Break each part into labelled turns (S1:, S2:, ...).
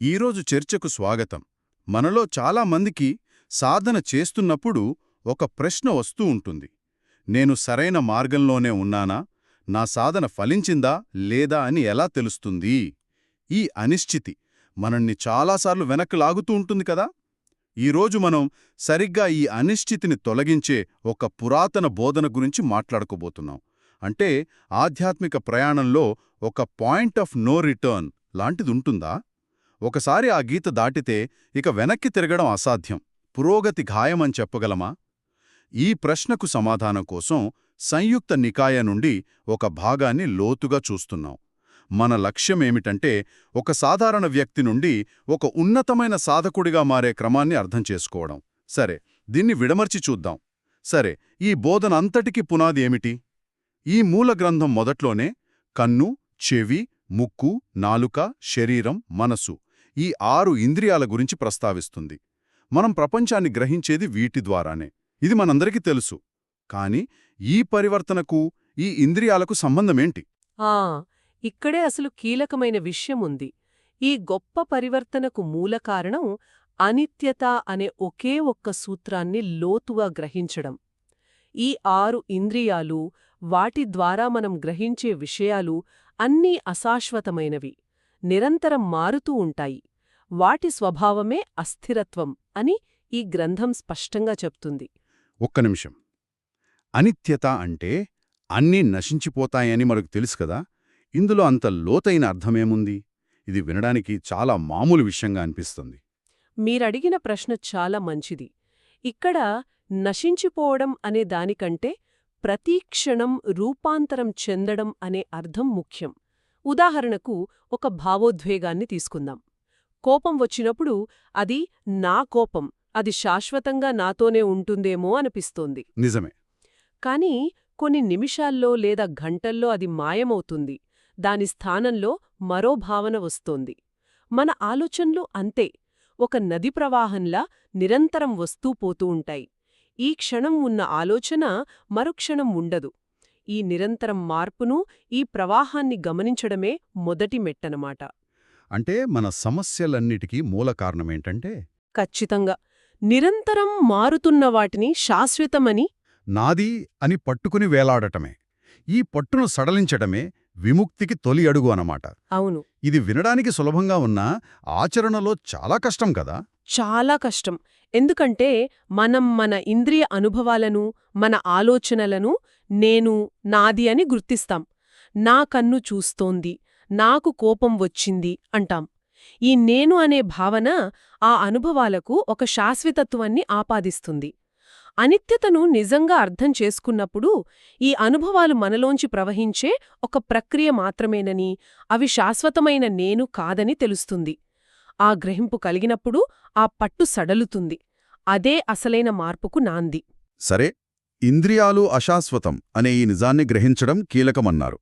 S1: ఈరోజు చర్చకు స్వాగతం. మనలో చాలా మందికి సాధన చేస్తున్నప్పుడు ఒక ప్రశ్న వస్తూ ఉంటుంది. నేను సరైన మార్గంలోనే ఉన్నానా? నా సాధన ఫలించిందా లేదా అని ఎలా తెలుస్తుంది? ఈ అనిశ్చితి మనల్ని చాలాసార్లు వెనక్కి లాగుతూ ఉంటుంది కదా. ఈరోజు మనం సరిగ్గా ఈ అనిశ్చితిని తొలగించే ఒక పురాతన బోధన గురించి మాట్లాడుకోబోతున్నాం. అంటే ఆధ్యాత్మిక ప్రయాణంలో ఒక పాయింట్ ఆఫ్ నో రిటర్న్ లాంటిదుంటుందా? ఒకసారి ఆ గీత దాటితే ఇక వెనక్కి తిరగడం అసాధ్యం, పురోగతి ఖాయమని చెప్పగలమా? ఈ ప్రశ్నకు సమాధానం కోసం సంయుక్త నికాయ నుండి ఒక భాగాన్ని లోతుగా చూస్తున్నాం. మన లక్ష్యమేమిటంటే ఒక సాధారణ వ్యక్తి నుండి ఒక ఉన్నతమైన సాధకుడిగా మారే క్రమాన్ని అర్థం చేసుకోవడం. సరే, దీన్ని విడమర్చి చూద్దాం. సరే, ఈ బోధనంతటికీ పునాది ఏమిటి? ఈ మూల గ్రంథం మొదట్లోనే కన్ను, చెవి, ముక్కు, నాలుక, శరీరం, మనసు ఈ 6 ఇంద్రియాల గురించి ప్రస్తావిస్తుంది. మనం ప్రపంచాన్ని గ్రహించేది వీటి ద్వారానే. ఇది మనందరికీ తెలుసు. కాని ఈ పరివర్తనకు ఈ ఇంద్రియాలకు సంబంధమేంటి?
S2: ఇక్కడే అసలు కీలకమైన విషయముంది. ఈ గొప్ప పరివర్తనకు మూల కారణం అనిత్యత అనే ఒకే ఒక్క సూత్రాన్ని లోతుగా గ్రహించడం. ఈ 6 ఇంద్రియాలు, వాటి ద్వారా మనం గ్రహించే విషయాలు అన్నీ అశాశ్వతమైనవి, నిరంతరం మారుతూ ఉంటాయి. వాటి స్వభావమే అస్థిరత్వం అని ఈ గ్రంథం స్పష్టంగా చెప్తుంది.
S1: ఒక్క నిమిషం. అనిత్యత అంటే అన్నీ నశించిపోతాయని మనకు తెలుసు కదా. ఇందులో అంత లోతైన అర్థమేముంది? ఇది వినడానికి చాలా మామూలు విషయంగా అనిపిస్తుంది.
S2: మీరడిగిన ప్రశ్న చాలా మంచిది. ఇక్కడ నశించిపోవడం అనే దానికంటే ప్రతీక్షణం రూపాంతరం చెందడం అనే అర్థం ముఖ్యం. ఉదాహరణకు ఒక భావోద్వేగాన్ని తీసుకుందాం. కోపం వచ్చినప్పుడు అది నా కోపం, అది శాశ్వతంగా నాతోనే ఉంటుందేమో అనిపిస్తోంది.
S1: నిజమే.
S2: కాని కొన్ని నిమిషాల్లో లేదా గంటల్లో అది మాయమవుతుంది. దాని స్థానంలో మరో భావన వస్తోంది. మన ఆలోచనలు అంతే, ఒక నది ప్రవాహంలా నిరంతరం వస్తూ పోతూ ఉంటాయి. ఈ క్షణం ఉన్న ఆలోచన మరుక్షణం ఉండదు. ఈ నిరంతరం మార్పును, ఈ ప్రవాహాన్ని గమనించడమే మొదటి మెట్టనమాట.
S1: అంటే మన సమస్యలన్నిటికీ మూల కారణమేంటంటే
S2: ఖచ్చితంగా నిరంతరం మారుతున్న వాటిని శాశ్వతమని
S1: నాది అని పట్టుకుని వేలాడటమే. ఈ పట్టును సడలించడమే విముక్తికి తొలి అడుగు అన్నమాట.
S2: అవును,
S1: ఇది వినడానికి సులభంగా ఉన్నా ఆచరణలో చాలా కష్టం కదా.
S2: చాలా కష్టం. ఎందుకంటే మనం మన ఇంద్రియ అనుభవాలను, మన ఆలోచనలను నేను, నాది అని గుర్తిస్తాం. నా కన్ను చూస్తోంది, నాకు కోపం వచ్చింది అంటాం. ఈ నేను అనే భావన ఆ అనుభవాలకు ఒక శాశ్వతత్వాన్ని ఆపాదిస్తుంది. అనిత్యతను నిజంగా అర్థం చేసుకున్నప్పుడు ఈ అనుభవాలు మనలోంచి ప్రవహించే ఒక ప్రక్రియ మాత్రమేనని, అవి శాశ్వతమైన నేను కాదని తెలుస్తుంది. ఆ గ్రహింపు కలిగినప్పుడు ఆ పట్టు సడలుతుంది. అదే అసలైన మార్పుకు నాంది.
S1: సరే, ఇంద్రియాలు అశాశ్వతం అనే ఈ నిజాన్ని గ్రహించడం కీలకమన్నారు.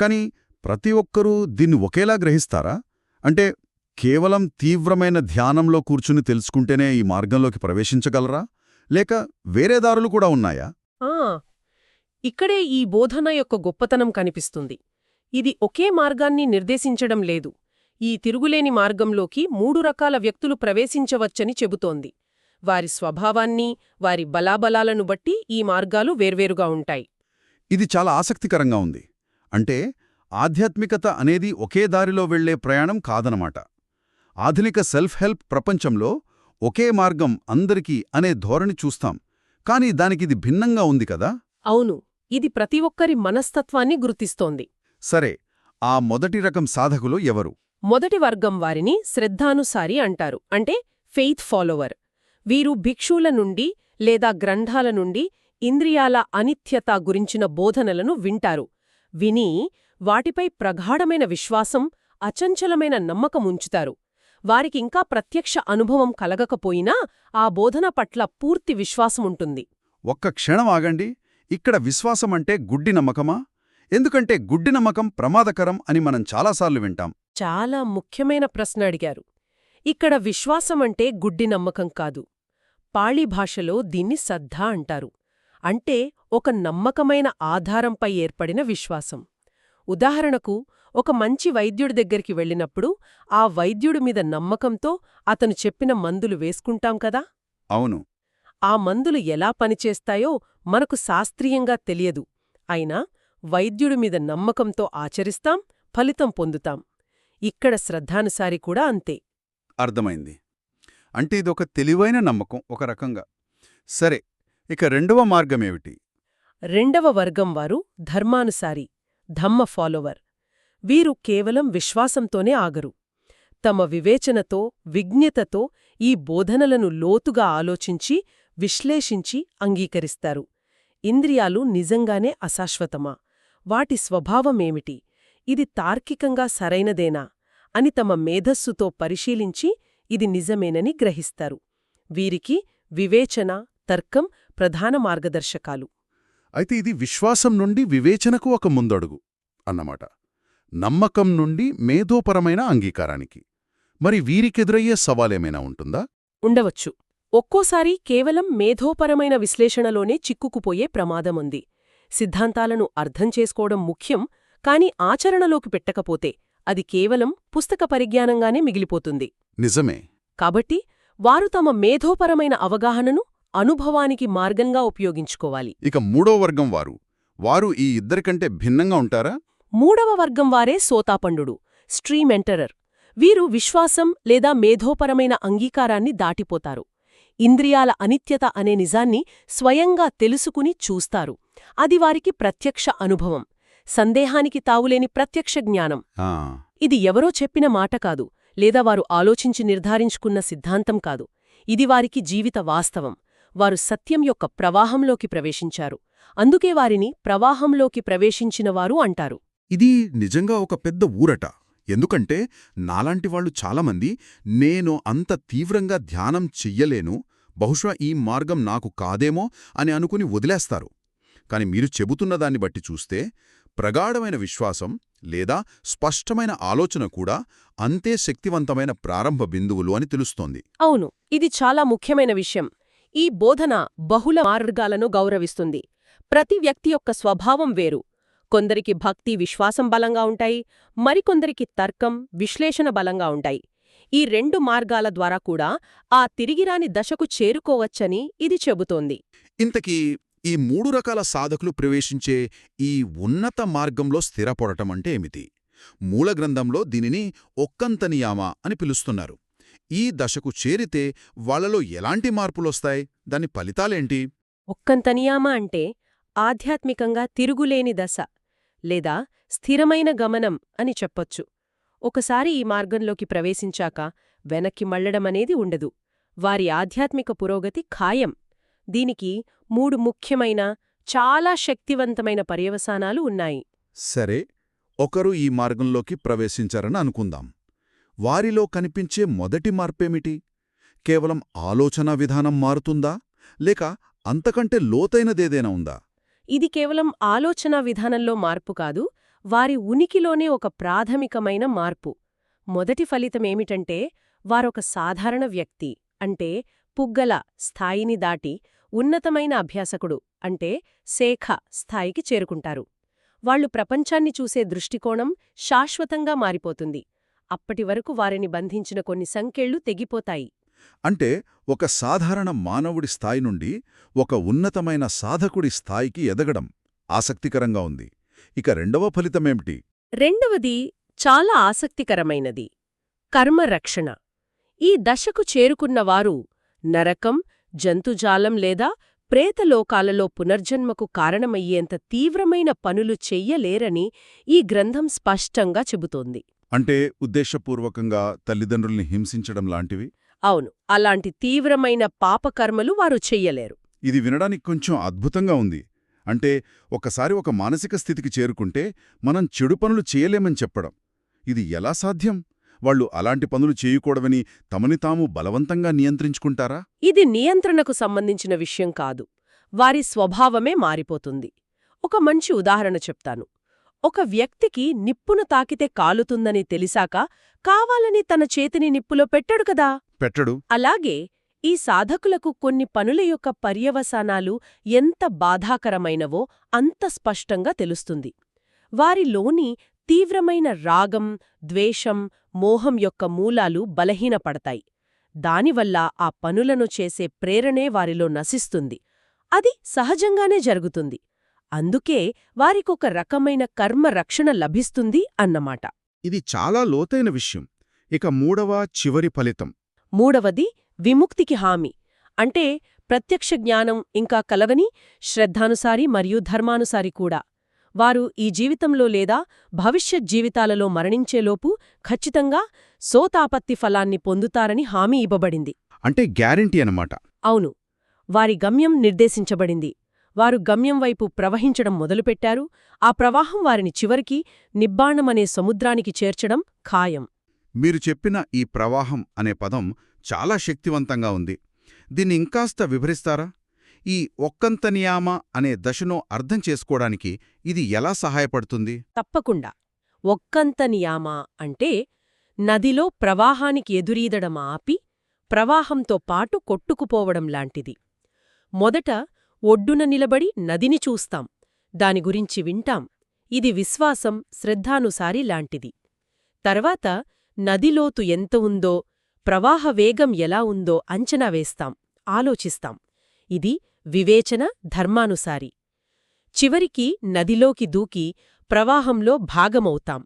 S1: కాని ప్రతి ఒక్కరూ దీన్ని ఒకేలా గ్రహిస్తారా? అంటే కేవలం తీవ్రమైన ధ్యానంలో కూర్చుని తెలుసుకుంటేనే ఈ మార్గంలోకి ప్రవేశించగలరా? లేక వేరే దారులు కూడా ఉన్నాయా?
S2: ఇక్కడే ఈ బోధన యొక్క గొప్పతనం కనిపిస్తుంది. ఇది ఒకే మార్గాన్ని నిర్దేశించడం లేదు. ఈ తిరుగులేని మార్గంలోకి 3 రకాల వ్యక్తులు ప్రవేశించవచ్చని చెబుతోంది. వారి స్వభావాన్ని, వారి బలాబలాలను బట్టి ఈ మార్గాలు వేర్వేరుగా ఉంటాయి.
S1: ఇది చాలా ఆసక్తికరంగా ఉంది. అంటే ఆధ్యాత్మికత అనేది ఒకే దారిలో వెళ్లే ప్రయాణం కాదనమాట. ఆధునిక సెల్ఫ్ హెల్ప్ ప్రపంచంలో ఒకే మార్గం అందరికీ అనే ధోరణి చూస్తాం. కాని దానికిది భిన్నంగా ఉంది కదా.
S2: అవును, ఇది ప్రతి ఒక్కరి మనస్తత్వాన్ని గుర్తిస్తోంది.
S1: సరే, ఆ మొదటి రకం సాధకులు ఎవరు?
S2: మొదటి వర్గం వారిని శ్రద్ధానుసారి అంటారు. అంటే ఫెయిత్ ఫాలోవర్. వీరు భిక్షువుల నుండి లేదా గ్రంథాల నుండి ఇంద్రియాల అనిత్యత గురించిన బోధనలను వింటారు. విని వాటిపై ప్రగాఢమైన విశ్వాసం, అచంచలమైన నమ్మకం ఉంచుతారు. వారికింకా ప్రత్యక్ష అనుభవం కలగకపోయినా ఆ బోధన పట్ల పూర్తి విశ్వాసముంటుంది.
S1: ఒక్క క్షణం ఆగండి. ఇక్కడ విశ్వాసమంటే గుడ్డి నమ్మకమా? ఎందుకంటే గుడ్డి నమ్మకం ప్రమాదకరం అని మనం చాలాసార్లు వింటాం.
S2: చాలా ముఖ్యమైన ప్రశ్న అడిగారు. ఇక్కడ విశ్వాసమంటే గుడ్డి నమ్మకం కాదు. పాళీ భాషలో దీన్ని శ్రద్ధ అంటారు. అంటే ఒక నమ్మకమైన ఆధారంపై ఏర్పడిన విశ్వాసం. ఉదాహరణకు ఒక మంచి వైద్యుడి దగ్గరికి వెళ్ళినప్పుడు ఆ వైద్యుడి మీద నమ్మకంతో అతను చెప్పిన మందులు వేసుకుంటాం కదా.
S1: అవును.
S2: ఆ మందులు ఎలా పనిచేస్తాయో మనకు శాస్త్రీయంగా తెలియదు. అయినా వైద్యుడి మీద నమ్మకంతో ఆచరిస్తాం, ఫలితం పొందుతాం. ఇక్కడ శ్రద్ధానుసారి కూడా అంతే.
S1: అర్థమైంది. అంటే ఇదొక తెలివైన నమ్మకం ఒక రకంగా. సరే, ఇక రెండవ మార్గమేమిటి?
S2: రెండవ వర్గం వారు ధర్మానుసారి, ధమ్మ ఫాలోవర్. వీరు కేవలం విశ్వాసంతోనే ఆగరు. తమ వివేచనతో, విజ్ఞతతో ఈ బోధనలను లోతుగా ఆలోచించి, విశ్లేషించి అంగీకరిస్తారు. ఇంద్రియాలు నిజంగానే అశాశ్వతమా? వాటి స్వభావమేమిటి? ఇది తార్కికంగా సరైనదేనా అని తమ మేధస్సుతో పరిశీలించి ఇది నిజమేనని గ్రహిస్తారు. వీరికి వివేచన, తర్కం ప్రధాన మార్గదర్శకాలు.
S1: అయితే ఇది విశ్వాసం నుండి వివేచనకు ఒక ముందడుగు అన్నమాట. నమ్మకం నుండి మేధోపరమైన అంగీకారానికి. మరి వీరికెదురయ్యే సవాలేమైనా ఉంటుందా?
S2: ఉండవచ్చు. ఒక్కోసారి కేవలం మేధోపరమైన విశ్లేషణలోనే చిక్కుకుపోయే ప్రమాదముంది. సిద్ధాంతాలను అర్థం చేసుకోవడం ముఖ్యం, కాని ఆచరణలోకి పెట్టకపోతే అది కేవలం పుస్తక పరిజ్ఞానంగానే మిగిలిపోతుంది.
S1: నిజమే.
S2: కాబట్టి వారు తమ మేధోపరమైన అవగాహనను అనుభవానికి మార్గంగా ఉపయోగించుకోవాలి.
S1: ఇక మూడో వర్గం వారు ఈ ఇద్దరికంటే భిన్నంగా ఉంటారా?
S2: మూడవ వర్గం వారే సోతాపండు, స్ట్రీమ్ ఎంటరర్. వీరు విశ్వాసం లేదా మేధోపరమైన అంగీకారాన్ని దాటిపోతారు. ఇంద్రియాల అనిత్యత అనే నిజాన్ని స్వయంగా తెలుసుకుని చూస్తారు. అది వారికి ప్రత్యక్ష అనుభవం, సందేహానికి తావులేని ప్రత్యక్ష జ్ఞానం. ఇది ఎవరో చెప్పిన మాట కాదు, లేదా వారు ఆలోచించి నిర్ధారించుకున్న సిద్ధాంతం కాదు. ఇది వారికి జీవిత వాస్తవం. వారు సత్యం యొక్క ప్రవాహంలోకి ప్రవేశించారు. అందుకే వారిని ప్రవాహంలోకి ప్రవేశించినవారు అంటారు.
S1: ఇది నిజంగా ఒక పెద్ద ఊరట. ఎందుకంటే నాలాంటి వాళ్ళు చాలామంది నేను అంత తీవ్రంగా ధ్యానం చెయ్యలేను, బహుశా ఈ మార్గం నాకు కాదేమో అని అనుకుని వదిలేస్తారు. కాని మీరు చెబుతున్నదాన్ని బట్టి చూస్తే ప్రగాఢమైన విశ్వాసం లేదా స్పష్టమైన ఆలోచన కూడా అంతే శక్తివంతమైన ప్రారంభ బిందువులు అని తెలుస్తోంది.
S2: అవును, ఇది చాలా ముఖ్యమైన విషయం. ఈ బోధన బహుళ మార్గాలను గౌరవిస్తుంది. ప్రతి వ్యక్తి యొక్క స్వభావం వేరు. కొందరికి భక్తి, విశ్వాసం బలంగా ఉంటాయి, మరికొందరికి తర్కం, విశ్లేషణ బలంగా ఉంటాయి. ఈ రెండు మార్గాల ద్వారా కూడా ఆ తిరిగిరాని దశకు చేరుకోవచ్చని ఇది చెబుతోంది.
S1: ఇంతకీ ఈ మూడు రకాల సాధకులు ప్రవేశించే ఈ ఉన్నత మార్గంలో స్థిరపడటం అంటే ఏమిటి? మూలగ్రంథంలో దీనిని ఒక్కంతనియామ అని పిలుస్తున్నారు. ఈ దశకు చేరితే వాళ్లలో ఎలాంటి మార్పులొస్తాయి? దాని ఫలితాలేంటి?
S2: ఒక్కంతనియామ అంటే ఆధ్యాత్మికంగా తిరుగులేని దశ లేదా స్థిరమైన గమనం అని చెప్పొచ్చు. ఒకసారి ఈ మార్గంలోకి ప్రవేశించాక వెనక్కి మళ్లడమనేది ఉండదు. వారి ఆధ్యాత్మిక పురోగతి ఖాయం. దీనికి మూడు ముఖ్యమైన, చాలా శక్తివంతమైన పర్యవసానాలు ఉన్నాయి.
S1: సరే, ఒకరు ఈ మార్గంలోకి ప్రవేశించారని అనుకుందాం. వారిలో కనిపించే మొదటి మార్పేమిటి? కేవలం ఆలోచనా విధానం మారుతుందా, లేక అంతకంటే లోతైనదేదైనా ఉందా?
S2: ఇది కేవలం ఆలోచనా విధానంలో మార్పు కాదు, వారి ఉనికిలోనే ఒక ప్రాథమికమైన మార్పు. మొదటి ఫలితమేమిటంటే వారొక సాధారణ వ్యక్తి అంటే పుగ్గల స్థాయిని దాటి ఉన్నతమైన అభ్యాసకుడు అంటే శేఖ స్థాయికి చేరుకుంటారు. వాళ్లు ప్రపంచాన్ని చూసే దృష్టికోణం శాశ్వతంగా మారిపోతుంది. అప్పటివరకు వారిని బంధించిన కొన్ని సంకెళ్ళు తెగిపోతాయి.
S1: అంటే ఒక సాధారణ మానవుడి స్థాయి నుండి ఒక ఉన్నతమైన సాధకుడి స్థాయికి ఎదగడం ఆసక్తికరంగా ఉంది. ఇక రెండవ ఫలితమేమిటి?
S2: రెండవది చాలా ఆసక్తికరమైనది, కర్మరక్షణ. ఈ దశకు చేరుకున్నవారు నరకం, జంతుజాలం లేదా ప్రేతలోకాలలో పునర్జన్మకు కారణమయ్యేంత తీవ్రమైన పనులు చెయ్యలేరని ఈ గ్రంథం స్పష్టంగా చెబుతోంది.
S1: అంటే ఉద్దేశపూర్వకంగా తల్లిదండ్రుల్ని హింసించడం లాంటివి?
S2: అవును, అలాంటి తీవ్రమైన పాపకర్మలు వారు చెయ్యలేరు.
S1: ఇది వినడానికి కొంచెం అద్భుతంగా ఉంది. అంటే ఒకసారి ఒక మానసిక స్థితికి చేరుకుంటే మనం చెడు పనులు చేయలేమని చెప్పడం. ఇది ఎలా సాధ్యం? వాళ్ళు అలాంటి పనులు చేయకూడవని తమని తాము బలవంతంగా నియంత్రించుకుంటారా?
S2: ఇది నియంత్రణకు సంబంధించిన విషయం కాదు, వారి స్వభావమే మారిపోతుంది. ఒక మంచి ఉదాహరణ చెప్తాను. ఒక వ్యక్తికి నిప్పును తాకితే కాలుతుందని తెలిసాక కావాలని తన చేతిని నిప్పులో పెట్టడు కదా.
S1: పెట్టడు.
S2: అలాగే ఈ సాధకులకు కొన్ని పనుల యొక్క పర్యవసానాలు ఎంత బాధాకరమైనవో అంత స్పష్టంగా తెలుస్తుంది. వారిలోని తీవ్రమైన రాగం, ద్వేషం, మోహం యొక్క మూలాలు బలహీనపడతాయి. దానివల్ల ఆ పనులను చేసే ప్రేరణే వారిలో నశిస్తుంది. అది సహజంగానే జరుగుతుంది. అందుకే వారికొక రకమైన కర్మ రక్షణ లభిస్తుంది అన్నమాట.
S3: ఇది చాలా లోతైన విషయం. ఇక మూడవ చివరి ఫలితం.
S2: మూడవది విముక్తికి హామీ. అంటే ప్రత్యక్ష జ్ఞానం ఇంకా కలవని, శ్రద్ధానుసారి మరియు ధర్మానుసారి కూడా. వారు ఈ జీవితంలో లేదా భవిష్యత్ జీవితాలలో మరణించేలోపు ఖచ్చితంగా సోతాపత్తి ఫలాన్ని పొందుతారని హామీ ఇవ్వబడింది.
S3: అంటే గ్యారెంటీ అన్నమాట.
S2: అవును. వారి గమ్యం నిర్దేశించబడింది. వారు గమ్యం వైపు ప్రవహించడం మొదలుపెట్టారు. ఆ ప్రవాహం వారిని చివరికి నిబ్బాణమనే సముద్రానికి చేర్చడం ఖాయం.
S3: మీరు చెప్పిన ఈ ప్రవాహం అనే పదం చాలా శక్తివంతంగా ఉంది. దీన్ని ఇంకాస్త వివరిస్తారా? ఈ ఒక్కంతనియామ అనే దశను అర్థం చేసుకోవడానికి ఇది ఎలా సహాయపడుతుంది?
S2: తప్పకుండా. ఒక్కంత నియామ అంటే నదిలో ప్రవాహానికి ఎదురీదడం ఆపి, ప్రవాహంతో పాటు కొట్టుకుపోవడం లాంటిది. మొదట ఒడ్డున నిలబడి నదిని చూస్తాం, దాని గురించి వింటాం. ఇది విశ్వాసం, శ్రద్ధానుసారి లాంటిది. తర్వాత నదిలోతు ఎంత ఉందో, ప్రవాహ వేగం ఎలా ఉందో అంచనా వేస్తాం, ఆలోచిస్తాం. ఇది వివేచన, ధర్మానుసారి. చివరికి నదిలోకి దూకి ప్రవాహంలో భాగమవుతాం.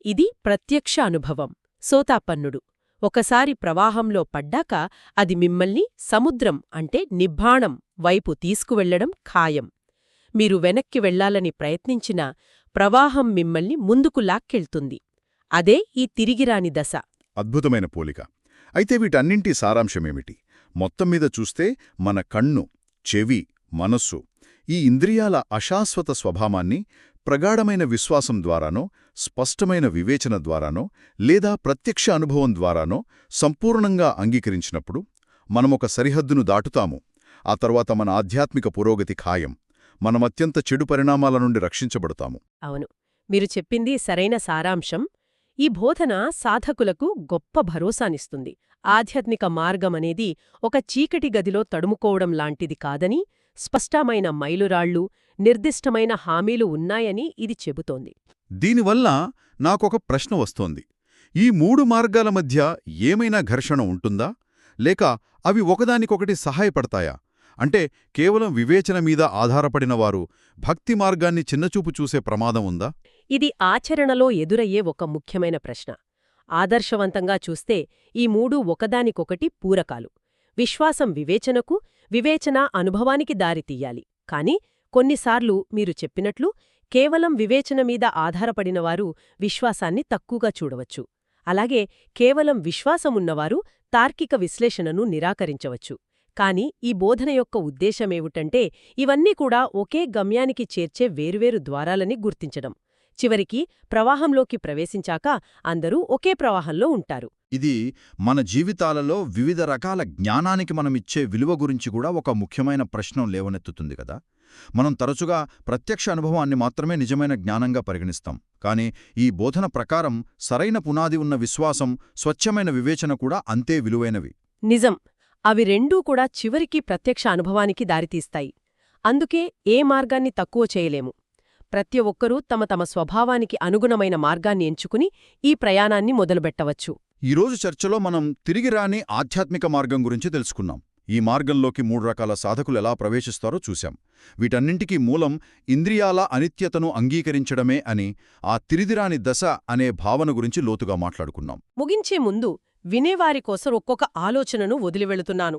S2: ఇది ప్రత్యక్ష అనుభవం, సోతాపన్నుడు. ఒకసారి ప్రవాహంలో పడ్డాక అది మిమ్మల్ని సముద్రం అంటే నిబ్బాణం వైపు తీసుకువెళ్లడం ఖాయం. మీరు వెనక్కి వెళ్లాలని ప్రయత్నించినా ప్రవాహం మిమ్మల్ని ముందుకు లాక్కెళ్తుంది. అదే ఈ తిరిగిరాని దశ.
S1: అద్భుతమైన పోలిక. అయితే వీటన్నింటి సారాంశమేమిటి? మొత్తం మీద చూస్తే మన కన్ను, చెవి, మనస్సు ఈ ఇంద్రియాల అశాశ్వత స్వభావాన్ని ప్రగాఢమైన విశ్వాసం ద్వారానో, స్పష్టమైన వివేచన ద్వారానో, లేదా ప్రత్యక్ష అనుభవం ద్వారానో సంపూర్ణంగా అంగీకరించినప్పుడు మనమొక సరిహద్దును దాటుతాము. ఆ తర్వాత మన ఆధ్యాత్మిక పురోగతి ఖాయం. మనమత్యంత చెడు పరిణామాల నుండి రక్షించబడతాము.
S2: అవును, మీరు చెప్పింది సరైన సారాంశం. ఈ బోధన సాధకులకు గొప్ప భరోసానిస్తుంది. ఆధ్యాత్మిక మార్గమనేది ఒక చీకటి గదిలో తడుముకోవడం లాంటిది కాదని, స్పష్టమైన మైలురాళ్లు, నిర్దిష్టమైన హామీలు ఉన్నాయని ఇది చెబుతోంది.
S1: దీనివల్ల నాకొక ప్రశ్న వస్తోంది. ఈ మూడు మార్గాల మధ్య ఏమైనా ఘర్షణ ఉంటుందా? లేక అవి ఒకదానికొకటి సహాయపడతాయా? అంటే కేవలం వివేచన మీద ఆధారపడినవారు భక్తి మార్గాన్ని చిన్నచూపు చూసే ప్రమాదం ఉందా?
S2: ఇది ఆచరణలో ఎదురయ్యే ఒక ముఖ్యమైన ప్రశ్న. ఆదర్శవంతంగా చూస్తే ఈ మూడూ ఒకదానికొకటి పూరకాలు. విశ్వాసం వివేచనకు, వివేచన అనుభవానికి దారితీయాలి. కాని కొన్నిసార్లు మీరు చెప్పినట్లు కేవలం వివేచన మీద ఆధారపడినవారు విశ్వాసాన్ని తక్కువగా చూడవచ్చు. అలాగే కేవలం విశ్వాసమున్నవారు తార్కిక విశ్లేషణను నిరాకరించవచ్చు. కాని ఈ బోధన యొక్క ఉద్దేశమేమిటంటే ఇవన్నీ కూడా ఒకే గమ్యానికి చేర్చే వేర్వేరు ద్వారాలని గుర్తించడం. చివరికి ప్రవాహంలోకి ప్రవేశించాక అందరూ ఒకే ప్రవాహంలో ఉంటారు.
S3: ఇది మన జీవితాలలో వివిధ రకాల జ్ఞానానికి మనమిచ్చే విలువ గురించి కూడా ఒక ముఖ్యమైన ప్రశ్న లేవనెత్తుతుంది కదా. మనం తరచుగా ప్రత్యక్ష అనుభవాన్ని మాత్రమే నిజమైన జ్ఞానంగా పరిగణిస్తాం. కానీ ఈ బోధన ప్రకారం సరైన పునాది ఉన్న విశ్వాసం, స్వచ్ఛమైన వివేచన కూడా అంతే విలువైనవి.
S2: నిజం. అవి రెండూ కూడా చివరికి ప్రత్యక్ష అనుభవానికి దారితీస్తాయి. అందుకే ఏ మార్గాన్ని తక్కువ చేయలేము. ప్రతి ఒక్కరూ తమ తమ స్వభావానికి అనుగుణమైన మార్గాన్ని ఎంచుకుని ఈ ప్రయాణాన్ని మొదలుపెట్టవచ్చు.
S1: ఈరోజు చర్చలో మనం తిరిగిరాని ఆధ్యాత్మిక మార్గం గురించి తెలుసుకున్నాం. ఈ మార్గంలోకి 3 రకాల సాధకులు ఎలా ప్రవేశిస్తారో చూశాం. వీటన్నింటికీ మూలం ఇంద్రియాల అనిత్యతను అంగీకరించడమే అని, ఆ తిరిగిరాని దశ అనే భావన గురించి లోతుగా మాట్లాడుకున్నాం.
S2: ముగించే ముందు వినేవారి కోసం ఒక్కొక్క ఆలోచనను వదిలివెళుతున్నాను.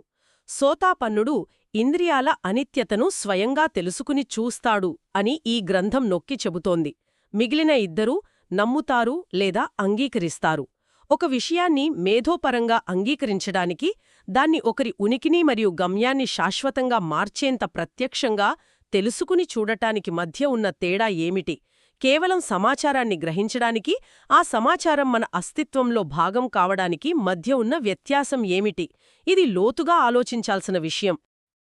S2: సోతాపన్నుడు ఇంద్రియాల అనిత్యతను స్వయంగా తెలుసుకుని చూస్తాడు అని ఈ గ్రంథం నొక్కి చెబుతోంది. మిగిలిన ఇద్దరూ నమ్ముతారు లేదా అంగీకరిస్తారు. ఒక విషయాన్ని మేధోపరంగా అంగీకరించడానికి, దాన్ని ఒకరి ఉనికిని మరియు గమ్యాన్ని శాశ్వతంగా మార్చేంత ప్రత్యక్షంగా తెలుసుకుని చూడటానికి మధ్య ఉన్న తేడా ఏమిటి? కేవలం సమాచారాన్ని గ్రహించడానికి, ఆ సమాచారం మన అస్తిత్వంలో భాగం కావడానికి మధ్య ఉన్న వ్యత్యాసం ఏమిటి? ఇది లోతుగా ఆలోచించాల్సిన విషయం.